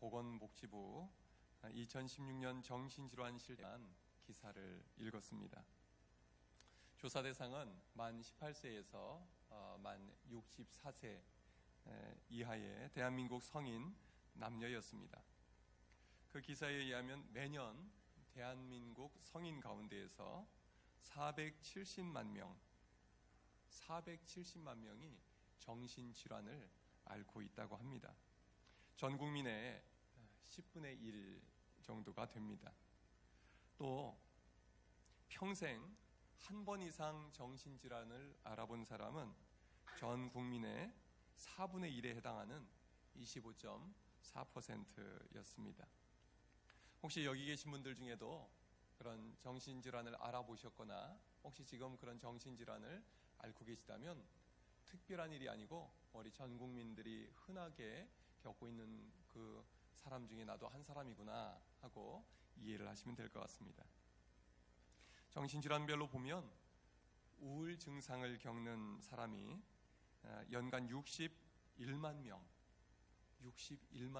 보건복지부 2016년 정신질환실대한 기사를 읽었습니다. 조사 대상은 만 18세에서 만 64세 이하의 대한민국 성인 남녀였습니다. 그 기사에 의하면 매년 대한민국 성인 가운데에서 470만 명이 정신질환을 앓고 있다고 합니다. 전 국민의 10분의 1 정도가 됩니다. 또 평생 한 번 이상 정신질환을 알아본 사람은 전 국민의 4분의 1에 해당하는 25.4%였습니다. 혹시 여기 계신 분들 중에도 그런 정신질환을 알아보셨거나 혹시 지금 그런 정신질환을 앓고 계시다면 특별한 일이 아니고 우리 전 국민들이 흔하게 겪고 있는 그 사람 중에 나도 한 사람이구나 하고 이해를 하시면 될 것 같습니다. 정신질환별로 보면 우울 증상을 겪는 사람이 연간 61만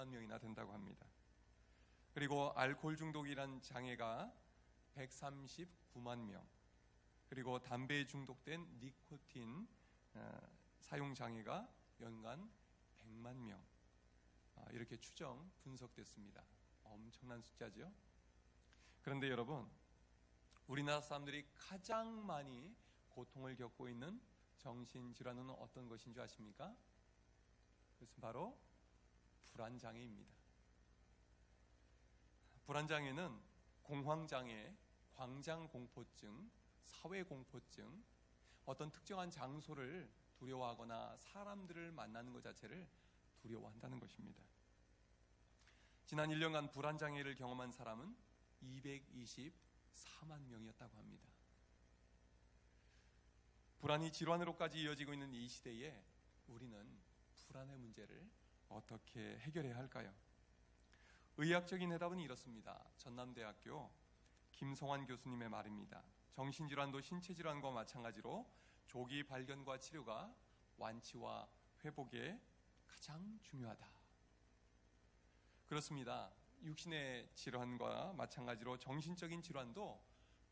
명이나 된다고 합니다. 그리고 알코올 중독이란 장애가 139만 명, 그리고 담배에 중독된 니코틴 사용 장애가 연간 100만 명, 이렇게 추정 분석됐습니다. 엄청난 숫자죠. 그런데 여러분, 우리나라 사람들이 가장 많이 고통을 겪고 있는 정신질환은 어떤 것인 줄 아십니까? 그것은 바로 불안장애입니다. 불안장애는 공황장애, 광장공포증, 사회공포증, 어떤 특정한 장소를 두려워하거나 사람들을 만나는 것 자체를 두려워한다는 것입니다. 지난 1년간 불안장애를 경험한 사람은 224만 명이었다고 합니다. 불안이 질환으로까지 이어지고 있는 이 시대에 우리는 불안의 문제를 어떻게 해결해야 할까요? 의학적인 해답은 이렇습니다. 전남대학교 김성환 교수님의 말입니다. 정신질환도 신체질환과 마찬가지로 조기 발견과 치료가 완치와 회복에 가장 중요하다. 그렇습니다. 육신의 질환과 마찬가지로 정신적인 질환도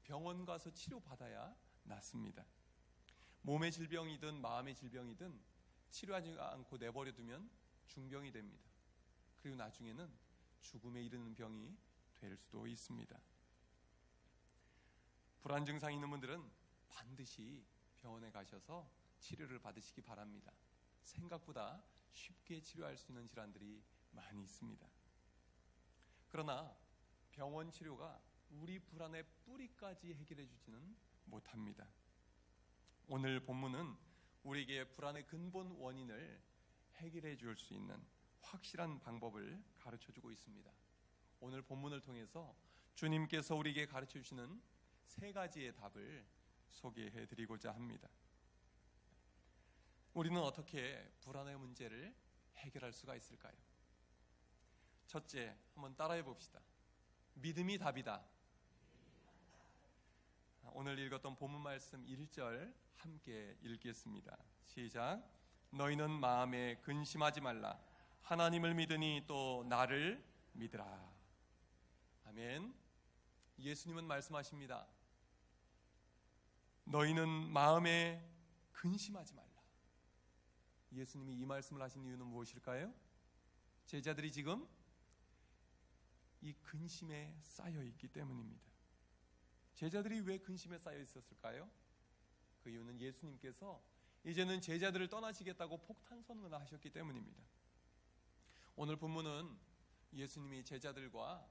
병원 가서 치료받아야 낫습니다. 몸의 질병이든 마음의 질병이든 치료하지 않고 내버려두면 중병이 됩니다. 그리고 나중에는 죽음에 이르는 병이 될 수도 있습니다. 불안 증상이 있는 분들은 반드시 병원에 가셔서 치료를 받으시기 바랍니다. 생각보다 쉽게 치료할 수 있는 질환들이 많이 있습니다. 그러나 병원 치료가 우리 불안의 뿌리까지 해결해 주지는 못합니다. 오늘 본문은 우리에게 불안의 근본 원인을 해결해 줄 수 있는 확실한 방법을 가르쳐 주고 있습니다. 오늘 본문을 통해서 주님께서 우리에게 가르쳐 주시는 3가지의 답을 소개해 드리고자 합니다. 우리는 어떻게 불안의 문제를 해결할 수가 있을까요? 첫째, 한번 따라해 봅시다. 믿음이 답이다. 오늘 읽었던 본문 말씀 1절 함께 읽겠습니다. 시작. 너희는 마음에 근심하지 말라. 하나님을 믿으니 또 나를 믿으라. 아멘. 예수님은 말씀하십니다. 너희는 마음에 근심하지 말라. 예수님이 이 말씀을 하신 이유는 무엇일까요? 제자들이 지금 이 근심에 쌓여 있기 때문입니다. 제자들이 왜 근심에 쌓여 있었을까요? 그 이유는 예수님께서 이제는 제자들을 떠나시겠다고 폭탄 선언을 하셨기 때문입니다. 오늘 본문은 예수님이 제자들과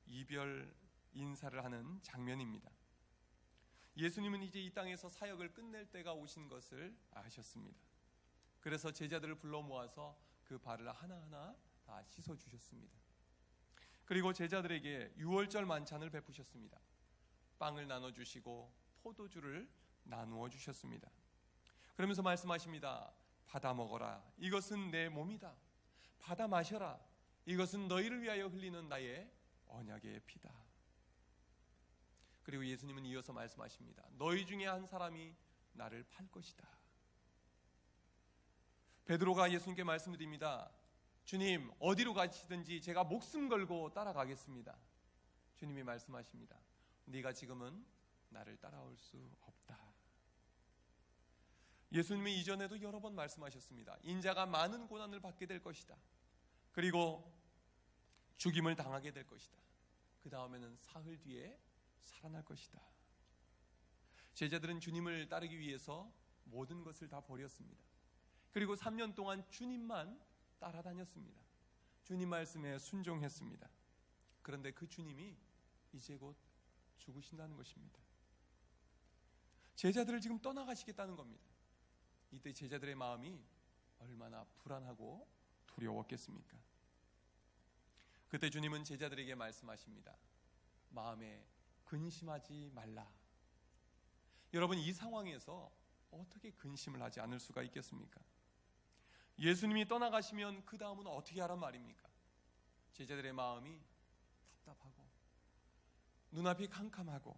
이별 인사를 하는 장면입니다. 예수님은 이제 이 땅에서 사역을 끝낼 때가 오신 것을 아셨습니다. 그래서 제자들을 불러 모아서 그 발을 하나하나 다 씻어주셨습니다. 그리고 제자들에게 유월절 만찬을 베푸셨습니다. 빵을 나눠주시고 포도주를 나누어 주셨습니다. 그러면서 말씀하십니다. 받아 먹어라. 이것은 내 몸이다. 받아 마셔라. 이것은 너희를 위하여 흘리는 나의 언약의 피다. 그리고 예수님은 이어서 말씀하십니다. 너희 중에 한 사람이 나를 팔 것이다. 베드로가 예수님께 말씀드립니다. 주님, 어디로 가시든지 제가 목숨 걸고 따라가겠습니다. 주님이 말씀하십니다. 네가 지금은 나를 따라올 수 없다. 예수님이 이전에도 여러 번 말씀하셨습니다. 인자가 많은 고난을 받게 될 것이다. 그리고 죽임을 당하게 될 것이다. 그 다음에는 사흘 뒤에 살아날 것이다. 제자들은 주님을 따르기 위해서 모든 것을 다 버렸습니다. 그리고 3년 동안 주님만 따라다녔습니다. 주님 말씀에 순종했습니다. 그런데 그 주님이 이제 곧 죽으신다는 것입니다. 제자들을 지금 떠나가시겠다는 겁니다. 이때 제자들의 마음이 얼마나 불안하고 두려웠겠습니까? 그때 주님은 제자들에게 말씀하십니다. 마음에 근심하지 말라. 여러분, 이 상황에서 어떻게 근심을 하지 않을 수가 있겠습니까? 예수님이 떠나가시면 그 다음은 어떻게 하란 말입니까? 제자들의 마음이 답답하고 눈앞이 캄캄하고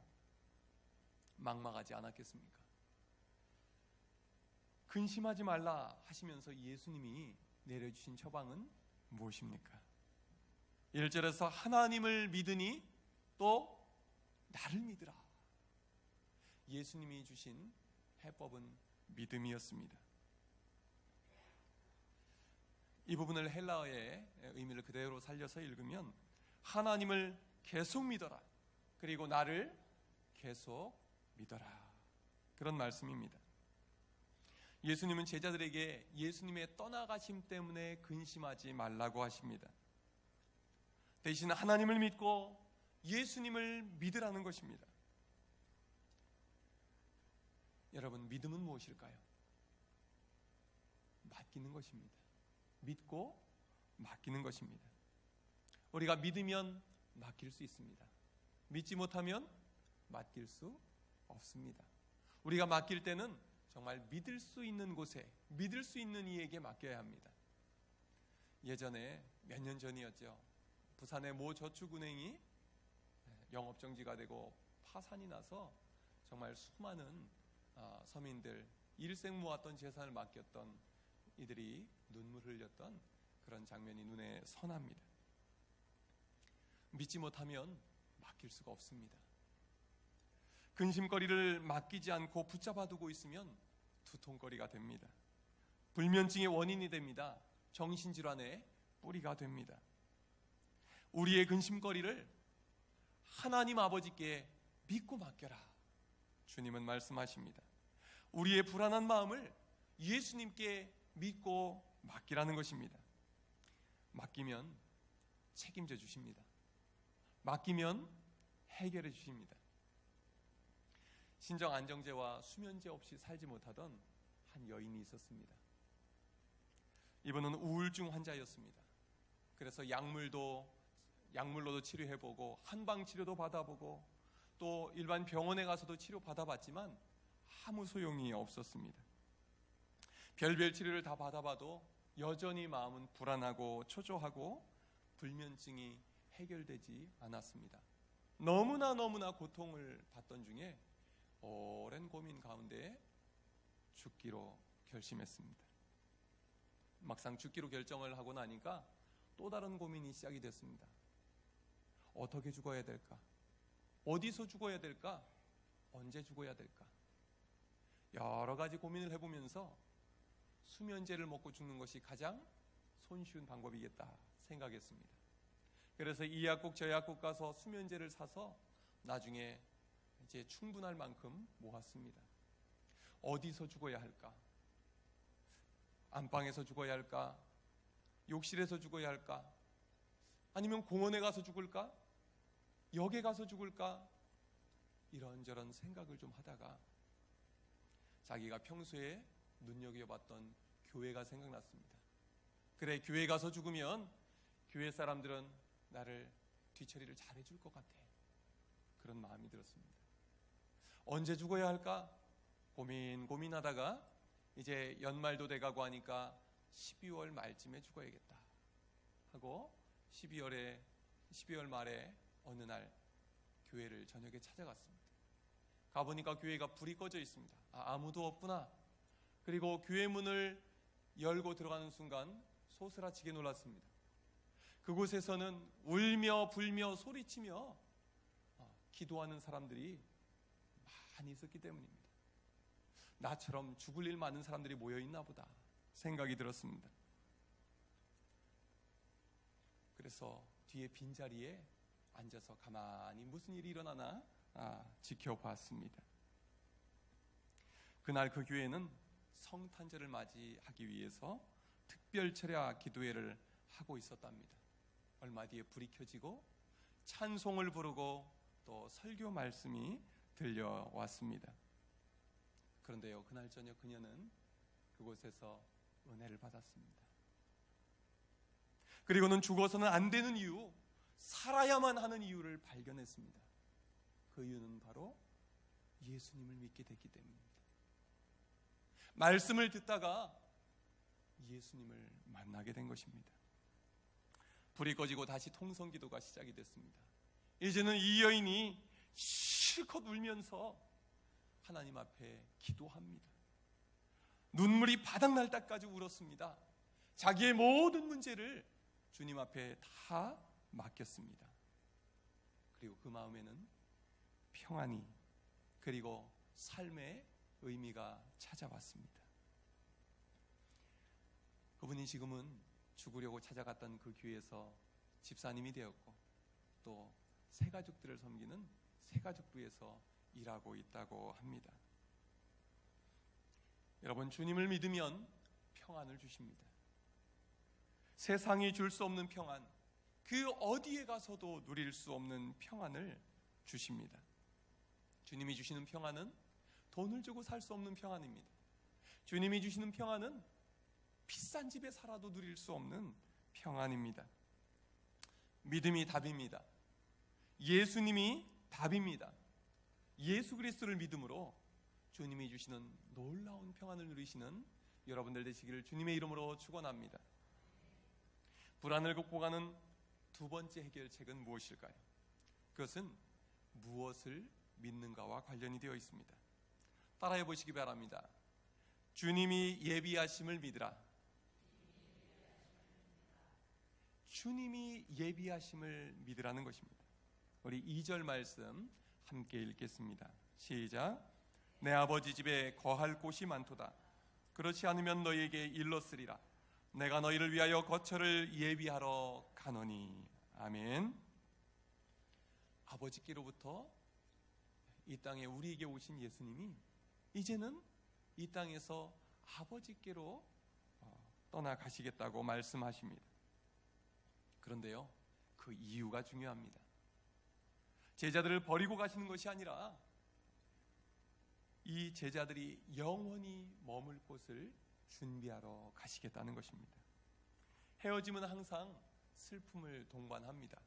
막막하지 않았겠습니까? 근심하지 말라 하시면서 예수님이 내려주신 처방은 무엇입니까? 1절에서 하나님을 믿으니 또 나를 믿으라. 예수님이 주신 해법은 믿음이었습니다. 이 부분을 헬라어의 의미를 그대로 살려서 읽으면 하나님을 계속 믿어라. 그리고 나를 계속 믿어라. 그런 말씀입니다. 예수님은 제자들에게 예수님의 떠나가심 때문에 근심하지 말라고 하십니다. 대신 하나님을 믿고 예수님을 믿으라는 것입니다. 여러분, 믿음은 무엇일까요? 맡기는 것입니다. 믿고 맡기는 것입니다. 우리가 믿으면 맡길 수 있습니다. 믿지 못하면 맡길 수 없습니다. 우리가 맡길 때는 정말 믿을 수 있는 곳에, 믿을 수 있는 이에게 맡겨야 합니다. 예전에 몇 년 전이었죠. 부산의 모 저축은행이 영업정지가 되고 파산이 나서 정말 수많은 서민들, 일생 모았던 재산을 맡겼던 이들이 눈물 흘렸던 그런 장면이 눈에 선합니다. 믿지 못하면 맡길 수가 없습니다. 근심거리를 맡기지 않고 붙잡아 두고 있으면 두통거리가 됩니다. 불면증의 원인이 됩니다. 정신질환의 뿌리가 됩니다. 우리의 근심거리를 하나님 아버지께 믿고 맡겨라. 주님은 말씀하십니다. 우리의 불안한 마음을 예수님께 믿고 맡기라는 것입니다. 맡기면 책임져 주십니다. 맡기면 해결해 주십니다. 신정 안정제와 수면제 없이 살지 못하던 한 여인이 있었습니다. 이분은 우울증 환자였습니다. 그래서 약물로도 치료해보고 한방 치료도 받아보고 또 일반 병원에 가서도 치료 받아봤지만 아무 소용이 없었습니다. 별별 치료를 다 받아봐도 여전히 마음은 불안하고 초조하고 불면증이 해결되지 않았습니다. 너무나 고통을 받던 중에 오랜 고민 가운데 죽기로 결심했습니다. 막상 죽기로 결정을 하고 나니까 또 다른 고민이 시작이 됐습니다. 어떻게 죽어야 될까? 어디서 죽어야 될까? 언제 죽어야 될까? 여러 가지 고민을 해보면서 수면제를 먹고 죽는 것이 가장 손쉬운 방법이겠다 생각했습니다. 그래서 이 약국 저 약국 가서 수면제를 사서 나중에 이제 충분할 만큼 모았습니다. 어디서 죽어야 할까? 안방에서 죽어야 할까? 욕실에서 죽어야 할까? 아니면 공원에 가서 죽을까? 역에 가서 죽을까? 이런저런 생각을 좀 하다가 자기가 평소에 눈여겨봤던 교회가 생각났습니다. 그래, 교회 가서 죽으면 교회 사람들은 나를 뒤처리를 잘해줄 것 같아. 그런 마음이 들었습니다. 언제 죽어야 할까? 고민하다가 이제 연말도 돼가고 하니까 12월 말쯤에 죽어야겠다 하고 12월 말에 어느 날 교회를 저녁에 찾아갔습니다. 가보니까 교회가 불이 꺼져 있습니다. 아무도 없구나. 그리고 교회 문을 열고 들어가는 순간 소스라치게 놀랐습니다. 그곳에서는 울며 불며 소리치며 기도하는 사람들이 많이 있었기 때문입니다. 나처럼 죽을 일 많은 사람들이 모여있나 보다 생각이 들었습니다. 그래서 뒤에 빈자리에 앉아서 가만히 무슨 일이 일어나나 지켜봤습니다. 그날 그 교회는 성탄절을 맞이하기 위해서 특별 철야 기도회를 하고 있었답니다. 얼마 뒤에 불이 켜지고 찬송을 부르고 또 설교 말씀이 들려왔습니다. 그런데요, 그날 저녁 그녀는 그곳에서 은혜를 받았습니다. 그리고는 죽어서는 안 되는 이유, 살아야만 하는 이유를 발견했습니다. 그 이유는 바로 예수님을 믿게 됐기 때문입니다. 말씀을 듣다가 예수님을 만나게 된 것입니다. 불이 꺼지고 다시 통성기도가 시작이 됐습니다. 이제는 이 여인이 실컷 울면서 하나님 앞에 기도합니다. 눈물이 바닥날 때까지 울었습니다. 자기의 모든 문제를 주님 앞에 다 맡겼습니다. 그리고 그 마음에는 평안이, 그리고 삶의 의미가 찾아왔습니다. 그분이 지금은 죽으려고 찾아갔던 그 교회에서 집사님이 되었고, 또 새가족들을 섬기는 새가족부에서 일하고 있다고 합니다. 여러분, 주님을 믿으면 평안을 주십니다. 세상이 줄 수 없는 평안, 그 어디에 가서도 누릴 수 없는 평안을 주십니다. 주님이 주시는 평안은 돈을 주고 살 수 없는 평안입니다. 주님이 주시는 평안은 비싼 집에 살아도 누릴 수 없는 평안입니다. 믿음이 답입니다. 예수님이 답입니다. 예수 그리스도를 믿음으로 주님이 주시는 놀라운 평안을 누리시는 여러분들 되시기를 주님의 이름으로 축원합니다. 불안을 극복하는 두 번째 해결책은 무엇일까요? 그것은 무엇을 믿는가와 관련이 되어 있습니다. 따라해 보시기 바랍니다. 주님이 예비하심을 믿으라. 주님이 예비하심을 믿으라는 것입니다. 우리 2절 말씀 함께 읽겠습니다. 시작. 내 아버지 집에 거할 곳이 많도다. 그렇지 않으면 너희에게 일렀으리라. 내가 너희를 위하여 거처를 예비하러 가노니. 아멘. 아버지께로부터 이 땅에 우리에게 오신 예수님이 이제는 이 땅에서 아버지께로 떠나가시겠다고 말씀하십니다. 그런데요, 그 이유가 중요합니다. 제자들을 버리고 가시는 것이 아니라 이 제자들이 영원히 머물 곳을 준비하러 가시겠다는 것입니다. 헤어짐은 항상 슬픔을 동반합니다.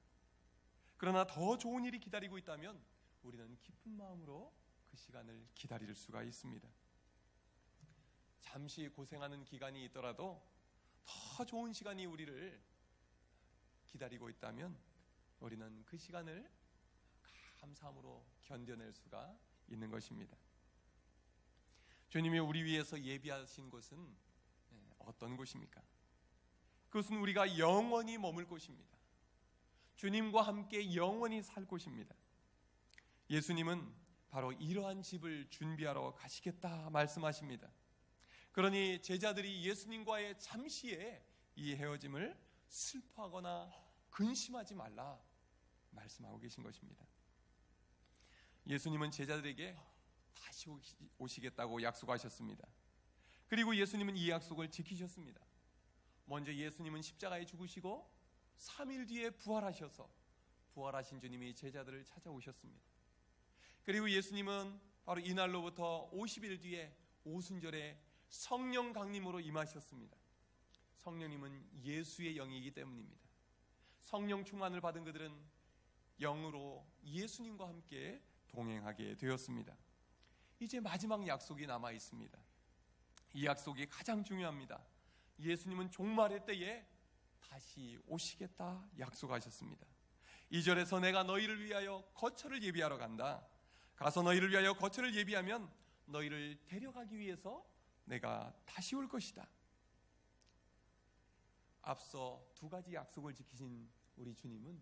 그러나 더 좋은 일이 기다리고 있다면 우리는 기쁜 마음으로 그 시간을 기다릴 수가 있습니다. 잠시 고생하는 기간이 있더라도 더 좋은 시간이 우리를 기다리고 있다면 우리는 그 시간을 감사함으로 견뎌낼 수가 있는 것입니다. 주님이 우리 위해서 예비하신 곳은 어떤 곳입니까? 그것은 우리가 영원히 머물 곳입니다. 주님과 함께 영원히 살 곳입니다. 예수님은 바로 이러한 집을 준비하러 가시겠다 말씀하십니다. 그러니 제자들이 예수님과의 잠시의 이 헤어짐을 슬퍼하거나 근심하지 말라 말씀하고 계신 것입니다. 예수님은 제자들에게 다시 오시겠다고 약속하셨습니다. 그리고 예수님은 이 약속을 지키셨습니다. 먼저 예수님은 십자가에 죽으시고 3일 뒤에 부활하셔서 부활하신 주님이 제자들을 찾아오셨습니다. 그리고 예수님은 바로 이날로부터 50일 뒤에 오순절에 성령 강림으로 임하셨습니다. 성령님은 예수의 영이기 때문입니다. 성령 충만을 받은 그들은 영으로 예수님과 함께 동행하게 되었습니다. 이제 마지막 약속이 남아 있습니다. 이 약속이 가장 중요합니다. 예수님은 종말의 때에 다시 오시겠다 약속하셨습니다. 2절에서 내가 너희를 위하여 거처를 예비하러 간다. 가서 너희를 위하여 거처를 예비하면 너희를 데려가기 위해서 내가 다시 올 것이다. 앞서 두 가지 약속을 지키신 우리 주님은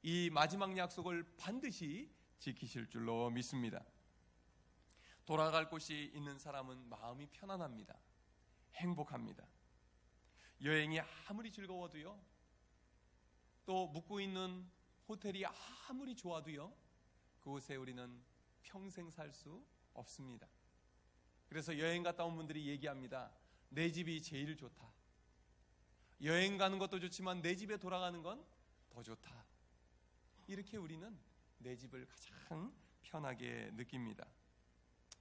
이 마지막 약속을 반드시 지키실 줄로 믿습니다. 돌아갈 곳이 있는 사람은 마음이 편안합니다. 행복합니다. 여행이 아무리 즐거워도요, 또 묵고 있는 호텔이 아무리 좋아도요, 그곳에 우리는 평생 살 수 없습니다. 그래서 여행 갔다 온 분들이 얘기합니다. 내 집이 제일 좋다. 여행 가는 것도 좋지만 내 집에 돌아가는 건 더 좋다. 이렇게 우리는 내 집을 가장 편하게 느낍니다.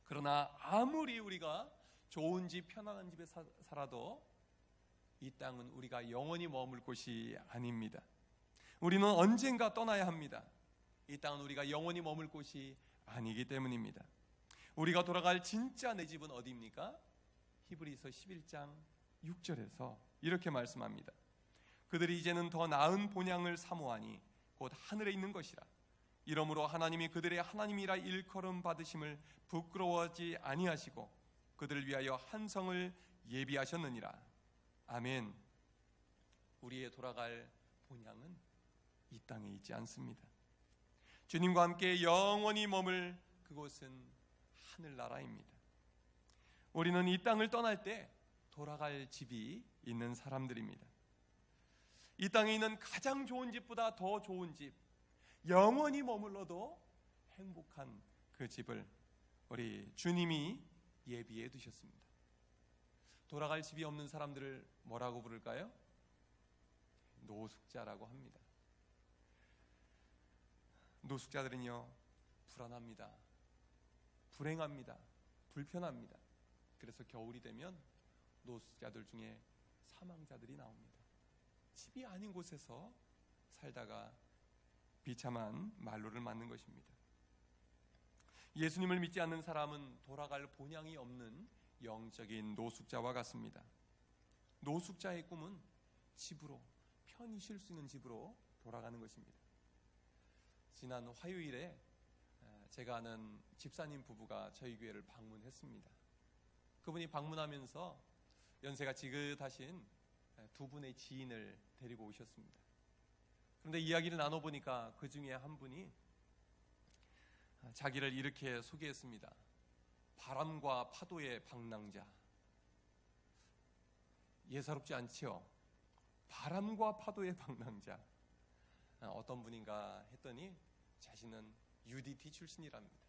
그러나 아무리 우리가 좋은 집, 편안한 집에 살아도 이 땅은 우리가 영원히 머물 곳이 아닙니다. 우리는 언젠가 떠나야 합니다. 이 땅은 우리가 영원히 머물 곳이 아니기 때문입니다. 우리가 돌아갈 진짜 내 집은 어디입니까? 히브리서 11장 6절에서 이렇게 말씀합니다. 그들이 이제는 더 나은 본향을 사모하니 곧 하늘에 있는 것이라. 이러므로 하나님이 그들의 하나님이라 일컬음 받으심을 부끄러워하지 아니하시고 그들을 위하여 한 성을 예비하셨느니라. 아멘. 우리의 돌아갈 본향은 이 땅에 있지 않습니다. 주님과 함께 영원히 머물 그곳은 하늘나라입니다. 우리는 이 땅을 떠날 때 돌아갈 집이 있는 사람들입니다. 이 땅에 있는 가장 좋은 집보다 더 좋은 집, 영원히 머물러도 행복한 그 집을 우리 주님이 예비해 두셨습니다. 돌아갈 집이 없는 사람들을 뭐라고 부를까요? 노숙자라고 합니다. 노숙자들은요, 불안합니다. 불행합니다. 불편합니다. 그래서 겨울이 되면 노숙자들 중에 사망자들이 나옵니다. 집이 아닌 곳에서 살다가 비참한 말로를 맞는 것입니다. 예수님을 믿지 않는 사람은 돌아갈 본향이 없는 영적인 노숙자와 같습니다. 노숙자의 꿈은 집으로, 편히 쉴 수 있는 집으로 돌아가는 것입니다. 지난 화요일에 제가 아는 집사님 부부가 저희 교회를 방문했습니다. 그분이 방문하면서 연세가 지긋하신 두 분의 지인을 데리고 오셨습니다. 그런데 이야기를 나눠보니까 그 중에 한 분이 자기를 이렇게 소개했습니다. 바람과 파도의 방랑자. 예사롭지 않지요? 바람과 파도의 방랑자. 어떤 분인가 했더니 자신은 UDT 출신이랍니다.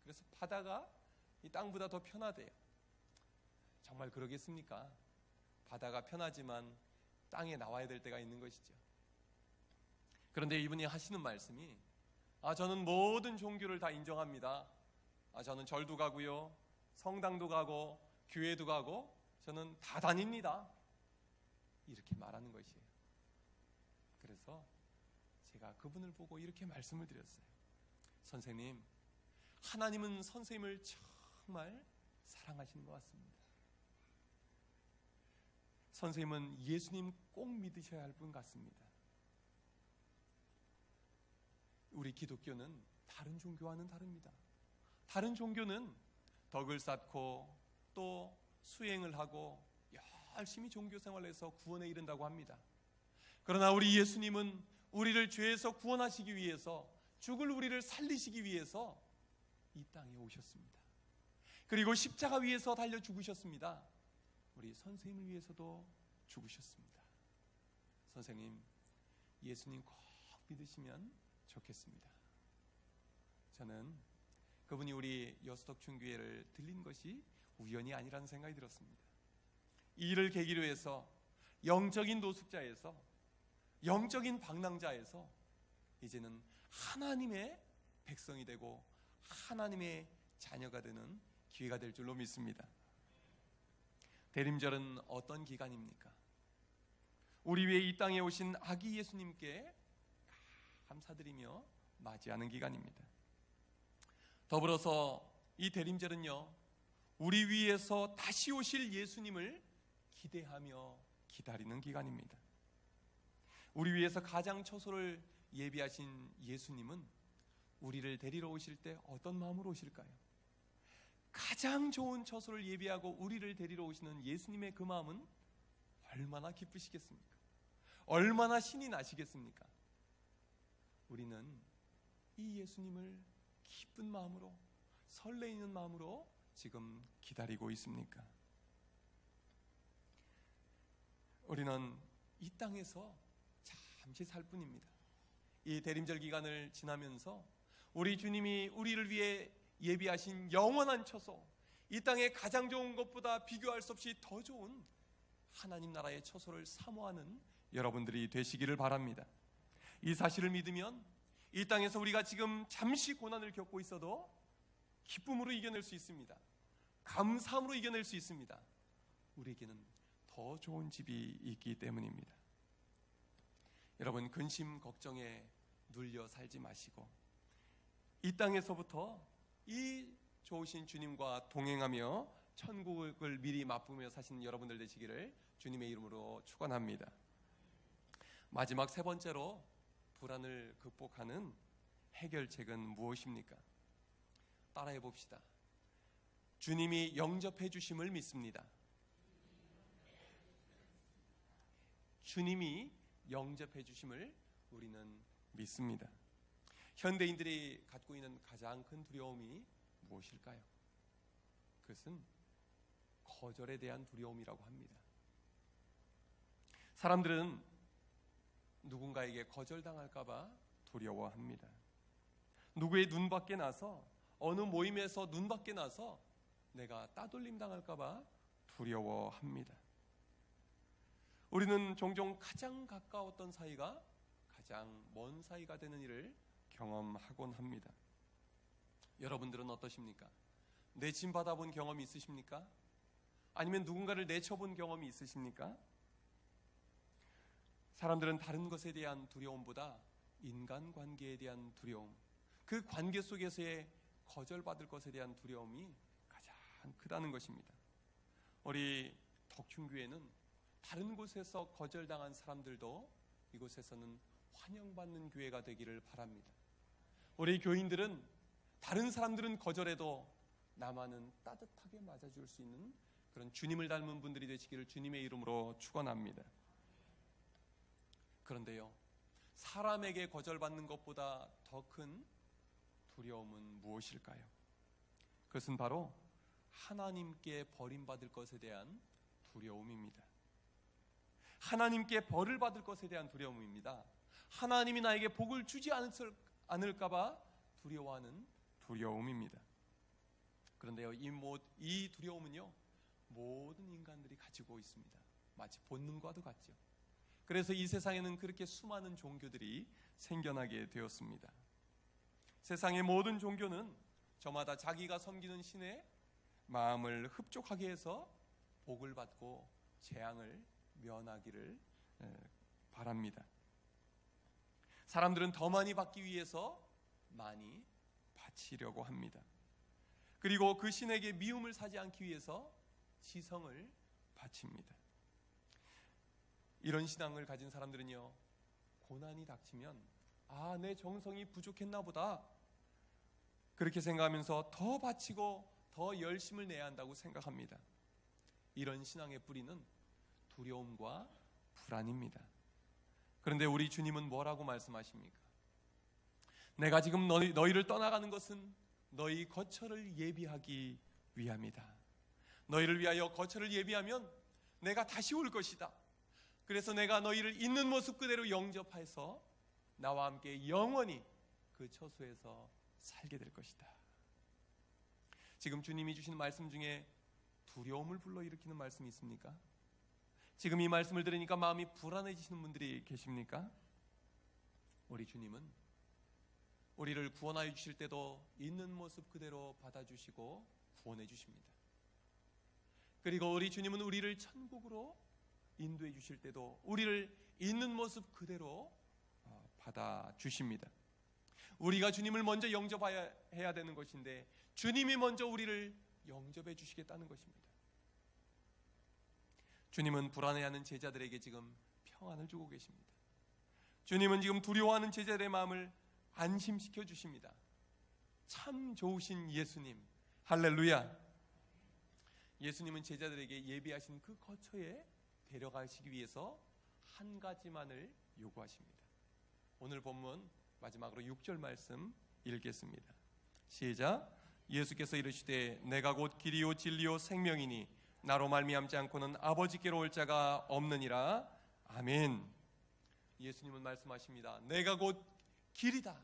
그래서 바다가 이 땅보다 더 편하대요. 정말 그러겠습니까? 바다가 편하지만 땅에 나와야 될 때가 있는 것이죠. 그런데 이분이 하시는 말씀이 저는 모든 종교를 다 인정합니다. 저는 절도 가고요, 성당도 가고, 교회도 가고, 저는 다 다닙니다. 이렇게 말하는 것이에요. 그래서 제가 그분을 보고 이렇게 말씀을 드렸어요. 선생님, 하나님은 선생님을 정말 사랑하시는 것 같습니다. 선생님은 예수님 꼭 믿으셔야 할 분 같습니다. 우리 기독교는 다른 종교와는 다릅니다. 다른 종교는 덕을 쌓고 또 수행을 하고 열심히 종교 생활에서 구원에 이른다고 합니다. 그러나 우리 예수님은 우리를 죄에서 구원하시기 위해서, 죽을 우리를 살리시기 위해서 이 땅에 오셨습니다. 그리고 십자가 위에서 달려 죽으셨습니다. 우리 선생님을 위해서도 죽으셨습니다. 선생님, 예수님 꼭 믿으시면 좋겠습니다. 저는 그분이 우리 여수덕충교회를 들린 것이 우연이 아니라는 생각이 들었습니다. 이 일을 계기로 해서 영적인 노숙자에서, 영적인 방랑자에서 이제는 하나님의 백성이 되고 하나님의 자녀가 되는 기회가 될 줄로 믿습니다. 대림절은 어떤 기간입니까? 우리 위에 이 땅에 오신 아기 예수님께 감사드리며 맞이하는 기간입니다. 더불어서 이 대림절은요, 우리 위에서 다시 오실 예수님을 기대하며 기다리는 기간입니다. 우리 위에서 가장 처소를 예비하신 예수님은 우리를 데리러 오실 때 어떤 마음으로 오실까요? 가장 좋은 처소를 예비하고 우리를 데리러 오시는 예수님의 그 마음은 얼마나 기쁘시겠습니까? 얼마나 신이 나시겠습니까? 우리는 이 예수님을 기쁜 마음으로, 설레이는 마음으로 지금 기다리고 있습니까? 우리는 이 땅에서 잠시 살 뿐입니다. 이 대림절 기간을 지나면서 우리 주님이 우리를 위해 예비하신 영원한 처소, 이 땅에 가장 좋은 것보다 비교할 수 없이 더 좋은 하나님 나라의 처소를 사모하는 여러분들이 되시기를 바랍니다. 이 사실을 믿으면 이 땅에서 우리가 지금 잠시 고난을 겪고 있어도 기쁨으로 이겨낼 수 있습니다. 감사함으로 이겨낼 수 있습니다. 우리에게는 더 좋은 집이 있기 때문입니다. 여러분, 근심 걱정에 눌려 살지 마시고 이 땅에서부터 이 좋으신 주님과 동행하며 천국을 미리 맛보며 사시는 여러분들 되시기를 주님의 이름으로 축원합니다. 마지막 세 번째로 불안을 극복하는 해결책은 무엇입니까? 따라해 봅시다. 주님이 영접해 주심을 믿습니다. 주님이 영접해 주심을 우리는 믿습니다. 현대인들이 갖고 있는 가장 큰 두려움이 무엇일까요? 그것은 거절에 대한 두려움이라고 합니다. 사람들은 누군가에게 거절당할까봐 두려워합니다. 누구의 눈 밖에 나서, 어느 모임에서 눈 밖에 나서 내가 따돌림 당할까봐 두려워합니다. 우리는 종종 가장 가까웠던 사이가 가장 먼 사이가 되는 일을 경험하곤 합니다. 여러분들은 어떠십니까? 내침 받아본 경험이 있으십니까? 아니면 누군가를 내쳐본 경험이 있으십니까? 사람들은 다른 것에 대한 두려움보다 인간관계에 대한 두려움, 그 관계 속에서의 거절받을 것에 대한 두려움이 가장 크다는 것입니다. 우리 덕춘교회는 다른 곳에서 거절당한 사람들도 이곳에서는 환영받는 교회가 되기를 바랍니다. 우리 교인들은 다른 사람들은 거절해도 나만은 따뜻하게 맞아줄 수 있는 그런 주님을 닮은 분들이 되시기를 주님의 이름으로 축원합니다. 그런데요, 사람에게 거절받는 것보다 더 큰 두려움은 무엇일까요? 그것은 바로 하나님께 버림받을 것에 대한 두려움입니다. 하나님께 벌을 받을 것에 대한 두려움입니다. 하나님이 나에게 복을 주지 않을까봐 두려워하는 두려움입니다. 그런데요, 이 두려움은요, 모든 인간들이 가지고 있습니다. 마치 본능과도 같죠. 그래서 이 세상에는 그렇게 수많은 종교들이 생겨나게 되었습니다. 세상의 모든 종교는 저마다 자기가 섬기는 신의 마음을 흡족하게 해서 복을 받고 재앙을 면하기를 바랍니다. 사람들은 더 많이 받기 위해서 많이 바치려고 합니다. 그리고 그 신에게 미움을 사지 않기 위해서 지성을 바칩니다. 이런 신앙을 가진 사람들은요, 고난이 닥치면 내 정성이 부족했나 보다, 그렇게 생각하면서 더 바치고 더 열심을 내야 한다고 생각합니다. 이런 신앙의 뿌리는 두려움과 불안입니다. 그런데 우리 주님은 뭐라고 말씀하십니까? 내가 지금 너희를 떠나가는 것은 너희 거처를 예비하기 위함이다. 너희를 위하여 거처를 예비하면 내가 다시 올 것이다. 그래서 내가 너희를 있는 모습 그대로 영접해서 나와 함께 영원히 그 처소에서 살게 될 것이다. 지금 주님이 주신 말씀 중에 두려움을 불러일으키는 말씀이 있습니까? 지금 이 말씀을 들으니까 마음이 불안해지시는 분들이 계십니까? 우리 주님은 우리를 구원하여 주실 때도 있는 모습 그대로 받아주시고 구원해 주십니다. 그리고 우리 주님은 우리를 천국으로 인도해 주실 때도 우리를 있는 모습 그대로 받아주십니다. 우리가 주님을 먼저 영접해야 되는 것인데 주님이 먼저 우리를 영접해 주시겠다는 것입니다. 주님은 불안해하는 제자들에게 지금 평안을 주고 계십니다. 주님은 지금 두려워하는 제자들의 마음을 안심시켜 주십니다. 참 좋으신 예수님, 할렐루야. 예수님은 제자들에게 예비하신 그 거처에 데려가시기 위해서 한 가지만을 요구하십니다. 오늘 본문 마지막으로 6절 말씀 읽겠습니다. 시작. 예수께서 이르시되 내가 곧 길이요 진리요 생명이니 나로 말미암지 않고는 아버지께로 올 자가 없느니라. 아멘. 예수님은 말씀하십니다. 내가 곧 길이다.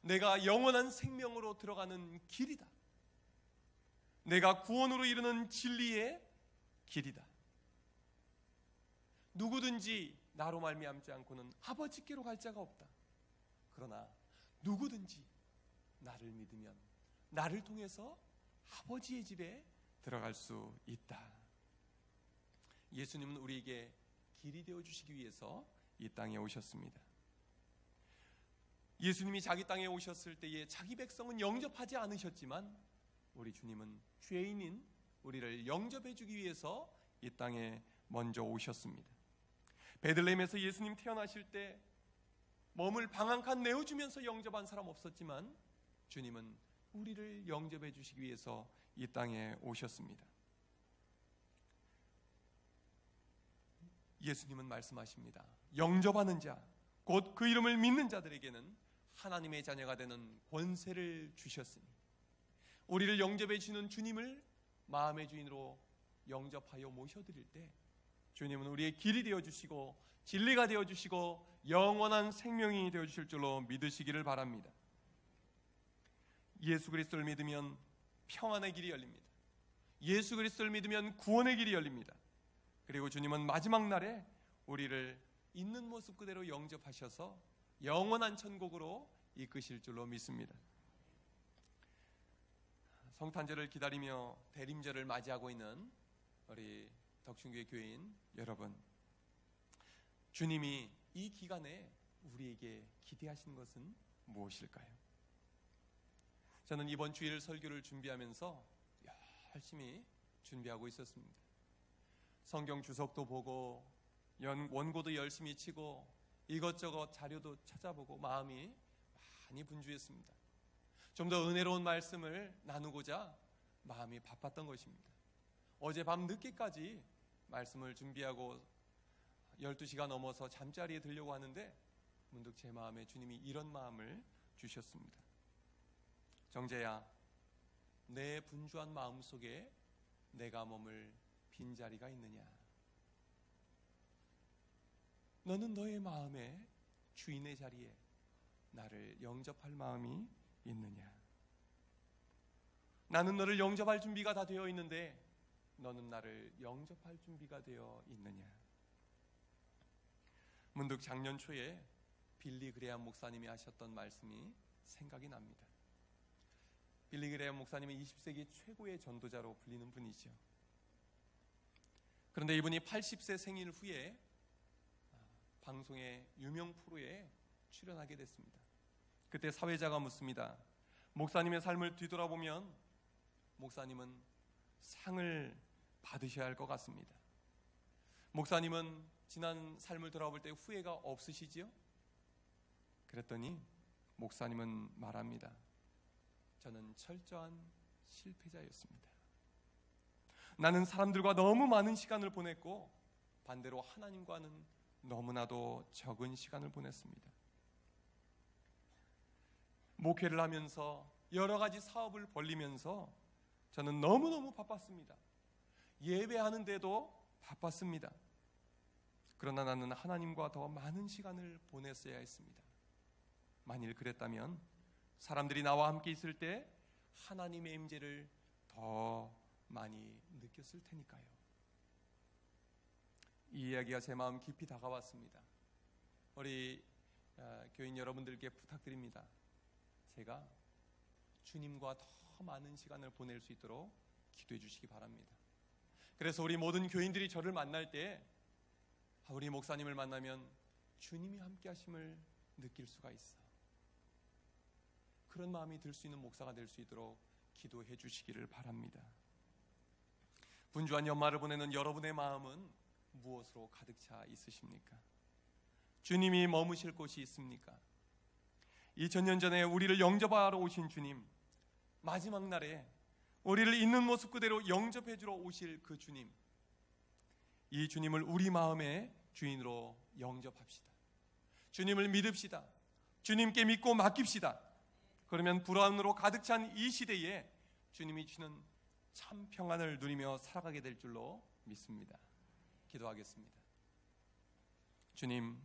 내가 영원한 생명으로 들어가는 길이다. 내가 구원으로 이르는 진리의 길이다. 누구든지 나로 말미암지 않고는 아버지께로 갈 자가 없다. 그러나 누구든지 나를 믿으면 나를 통해서 아버지의 집에 들어갈 수 있다. 예수님은 우리에게 길이 되어 주시기 위해서 이 땅에 오셨습니다. 예수님이 자기 땅에 오셨을 때에 자기 백성은 영접하지 않으셨지만 우리 주님은 죄인인 우리를 영접해 주기 위해서 이 땅에 먼저 오셨습니다. 베들레헴에서 예수님 태어나실 때 몸을 방 한 칸 내어주면서 영접한 사람 없었지만 주님은 우리를 영접해 주시기 위해서 이 땅에 오셨습니다. 예수님은 말씀하십니다. 영접하는 자, 곧 그 이름을 믿는 자들에게는 하나님의 자녀가 되는 권세를 주셨으니 우리를 영접해 주시는 주님을 마음의 주인으로 영접하여 모셔드릴 때 주님은 우리의 길이 되어주시고 진리가 되어주시고 영원한 생명이 되어주실 줄로 믿으시기를 바랍니다. 예수 그리스도를 믿으면 평안의 길이 열립니다. 예수 그리스도를 믿으면 구원의 길이 열립니다. 그리고 주님은 마지막 날에 우리를 있는 모습 그대로 영접하셔서 영원한 천국으로 이끄실 줄로 믿습니다. 성탄절을 기다리며 대림절을 맞이하고 있는 우리 덕춘교회 교인 여러분, 주님이 이 기간에 우리에게 기대하시는 것은 무엇일까요? 저는 이번 주일 설교를 준비하면서 열심히 준비하고 있었습니다. 성경 주석도 보고 원고도 열심히 치고 이것저것 자료도 찾아보고 마음이 많이 분주했습니다. 좀 더 은혜로운 말씀을 나누고자 마음이 바빴던 것입니다. 어제 밤 늦게까지 말씀을 준비하고 12시가 넘어서 잠자리에 들려고 하는데 문득 제 마음에 주님이 이런 마음을 주셨습니다. 정재야, 내 분주한 마음 속에 내가 머물 빈자리가 있느냐? 너는 너의 마음에 주인의 자리에 나를 영접할 마음이 있느냐? 나는 너를 영접할 준비가 다 되어 있는데 너는 나를 영접할 준비가 되어 있느냐? 문득 작년 초에 빌리 그레엄 목사님이 하셨던 말씀이 생각이 납니다. 빌리 그레엄 목사님은 20세기 최고의 전도자로 불리는 분이죠. 그런데 이분이 80세 생일 후에 방송의 유명 프로에 출연하게 됐습니다. 그때 사회자가 묻습니다. 목사님의 삶을 뒤돌아보면 목사님은 상을 받으셔야 할 것 같습니다. 목사님은 지난 삶을 돌아볼 때 후회가 없으시지요? 그랬더니 목사님은 말합니다. 저는 철저한 실패자였습니다. 나는 사람들과 너무 많은 시간을 보냈고 반대로 하나님과는 너무나도 적은 시간을 보냈습니다. 목회를 하면서 여러 가지 사업을 벌리면서 저는 너무너무 바빴습니다. 예배하는데도 바빴습니다. 그러나 나는 하나님과 더 많은 시간을 보냈어야 했습니다. 만일 그랬다면 사람들이 나와 함께 있을 때 하나님의 임재를 더 많이 느꼈을 테니까요. 이 이야기가 제 마음 깊이 다가왔습니다. 우리 교인 여러분들께 부탁드립니다. 제가 주님과 더 많은 시간을 보낼 수 있도록 기도해 주시기 바랍니다. 그래서 우리 모든 교인들이 저를 만날 때 우리 목사님을 만나면 주님이 함께 하심을 느낄 수가 있어. 그런 마음이 들 수 있는 목사가 될 수 있도록 기도해 주시기를 바랍니다. 분주한 연말을 보내는 여러분의 마음은 무엇으로 가득 차 있으십니까? 주님이 머무실 곳이 있습니까? 2000년 전에 우리를 영접하러 오신 주님, 마지막 날에 우리를 있는 모습 그대로 영접해 주러 오실 그 주님, 이 주님을 우리 마음에 주인으로 영접합시다. 주님을 믿읍시다. 주님께 믿고 맡깁시다. 그러면 불안으로 가득 찬 이 시대에 주님이 주시는 참 평안을 누리며 살아가게 될 줄로 믿습니다. 기도하겠습니다. 주님,